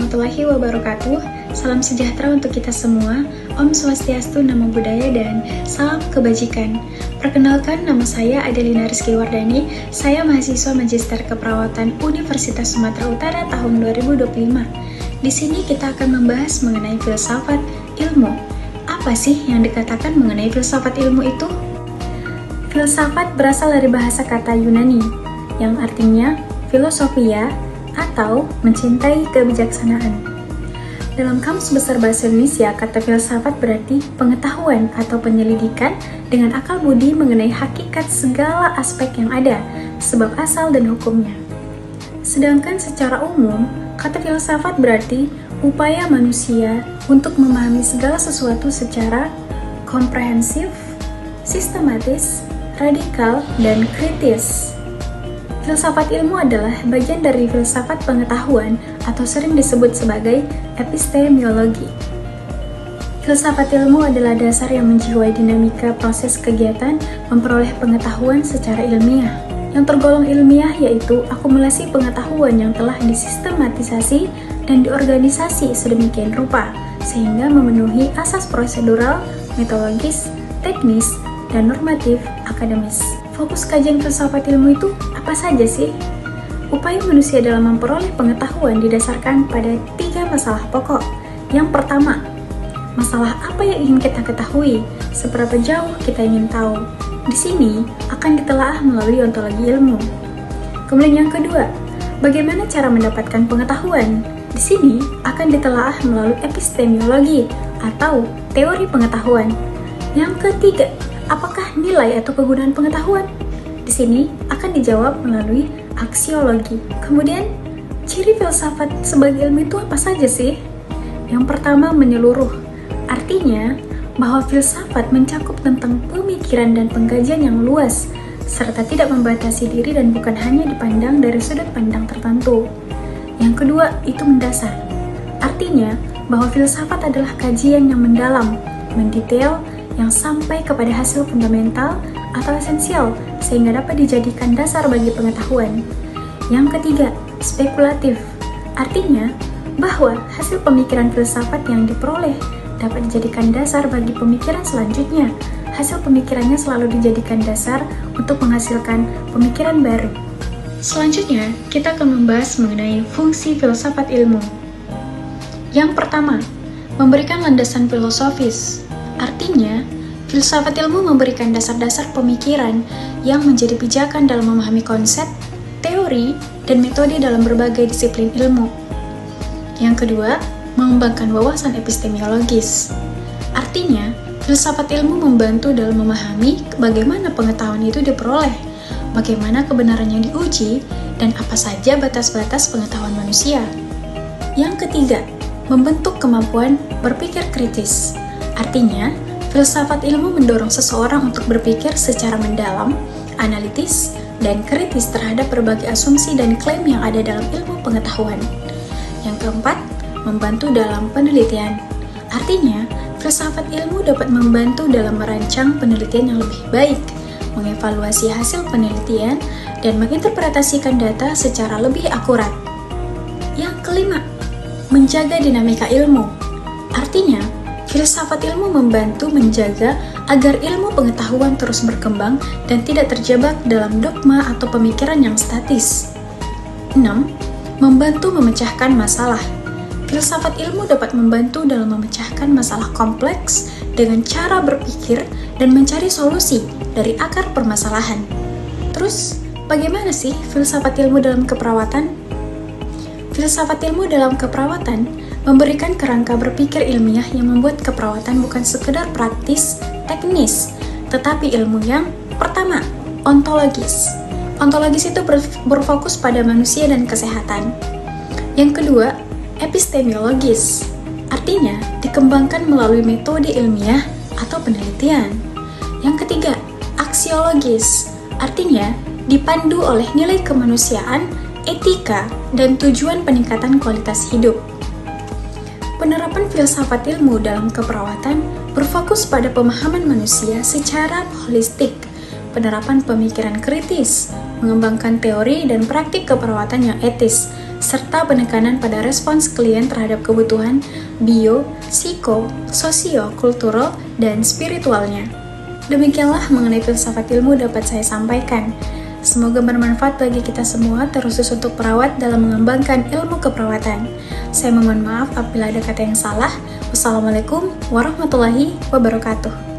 warahmatullahi wabarakatuh. Salam sejahtera untuk kita semua. Om Swastiastu, Namo Buddhaya, dan salam kebajikan. Perkenalkan, nama saya Adelina Rizky Wardani. Saya mahasiswa Magister Keperawatan Universitas Sumatera Utara tahun 2025. Di sini kita akan membahas mengenai filsafat ilmu. Apa sih yang dikatakan mengenai filsafat ilmu itu? Filsafat berasal dari bahasa kata Yunani, yang artinya filosofia atau mencintai kebijaksanaan. Dalam Kamus Besar Bahasa Indonesia, kata filsafat berarti pengetahuan atau penyelidikan dengan akal budi mengenai hakikat segala aspek yang ada, sebab asal dan hukumnya. Sedangkan secara umum, kata filsafat berarti upaya manusia untuk memahami segala sesuatu secara komprehensif, sistematis, radikal, dan kritis. Filsafat ilmu adalah bagian dari filsafat pengetahuan atau sering disebut sebagai epistemologi. Filsafat ilmu adalah dasar yang menjiwai dinamika proses kegiatan memperoleh pengetahuan secara ilmiah. Yang tergolong ilmiah yaitu akumulasi pengetahuan yang telah disistematisasi dan diorganisasi sedemikian rupa, sehingga memenuhi asas prosedural, metodologis, teknis, dan normatif akademis. Fokus kajian filsafat ilmu itu apa saja sih? Upaya manusia dalam memperoleh pengetahuan didasarkan pada 3 masalah pokok. Yang pertama, masalah apa yang ingin kita ketahui, seberapa jauh kita ingin tahu. Di sini akan ditelaah melalui ontologi ilmu. Kemudian yang kedua, bagaimana cara mendapatkan pengetahuan? Di sini akan ditelaah melalui epistemologi atau teori pengetahuan. Yang ketiga, apakah nilai atau kegunaan pengetahuan? Di sini akan dijawab melalui aksiologi. Kemudian, ciri filsafat sebagai ilmu itu apa saja sih? Yang pertama, menyeluruh. Artinya, bahwa filsafat mencakup tentang pemikiran dan pengkajian yang luas, serta tidak membatasi diri dan bukan hanya dipandang dari sudut pandang tertentu. Yang kedua, itu mendasar. Artinya, bahwa filsafat adalah kajian yang mendalam, mendetail, yang sampai kepada hasil fundamental atau esensial sehingga dapat dijadikan dasar bagi pengetahuan. Yang ketiga, spekulatif. Artinya, bahwa hasil pemikiran filsafat yang diperoleh dapat dijadikan dasar bagi pemikiran selanjutnya. Hasil pemikirannya selalu dijadikan dasar untuk menghasilkan pemikiran baru. Selanjutnya, kita akan membahas mengenai fungsi filsafat ilmu. Yang pertama, memberikan landasan filosofis. Artinya, filsafat ilmu memberikan dasar-dasar pemikiran yang menjadi pijakan dalam memahami konsep, teori, dan metode dalam berbagai disiplin ilmu. Yang kedua, mengembangkan wawasan epistemologis. Artinya, filsafat ilmu membantu dalam memahami bagaimana pengetahuan itu diperoleh, bagaimana kebenarannya diuji, dan apa saja batas-batas pengetahuan manusia. Yang ketiga, membentuk kemampuan berpikir kritis. Artinya, filsafat ilmu mendorong seseorang untuk berpikir secara mendalam, analitis, dan kritis terhadap berbagai asumsi dan klaim yang ada dalam ilmu pengetahuan. Yang keempat, membantu dalam penelitian. Artinya, filsafat ilmu dapat membantu dalam merancang penelitian yang lebih baik, mengevaluasi hasil penelitian, dan menginterpretasikan data secara lebih akurat. Yang kelima, menjaga dinamika ilmu. Artinya, filsafat ilmu membantu menjaga agar ilmu pengetahuan terus berkembang dan tidak terjebak dalam dogma atau pemikiran yang statis. 6. Membantu memecahkan masalah. Filsafat ilmu dapat membantu dalam memecahkan masalah kompleks dengan cara berpikir dan mencari solusi dari akar permasalahan. Terus, bagaimana sih filsafat ilmu dalam keperawatan? Filsafat ilmu dalam keperawatan memberikan kerangka berpikir ilmiah yang membuat keperawatan bukan sekedar praktis, teknis, tetapi ilmu yang pertama, ontologis. Ontologis itu berfokus pada manusia dan kesehatan. Yang kedua, epistemologis. Artinya, dikembangkan melalui metode ilmiah atau penelitian. Yang ketiga, aksiologis. Artinya, dipandu oleh nilai kemanusiaan, etika, dan tujuan peningkatan kualitas hidup. Penerapan filsafat ilmu dalam keperawatan berfokus pada pemahaman manusia secara holistik, penerapan pemikiran kritis, mengembangkan teori dan praktik keperawatan yang etis, serta penekanan pada respons klien terhadap kebutuhan bio, psiko, sosio, kultural, dan spiritualnya. Demikianlah mengenai filsafat ilmu dapat saya sampaikan. Semoga bermanfaat bagi kita semua, terkhusus untuk perawat dalam mengembangkan ilmu keperawatan. Saya mohon maaf apabila ada kata yang salah. Wassalamualaikum warahmatullahi wabarakatuh.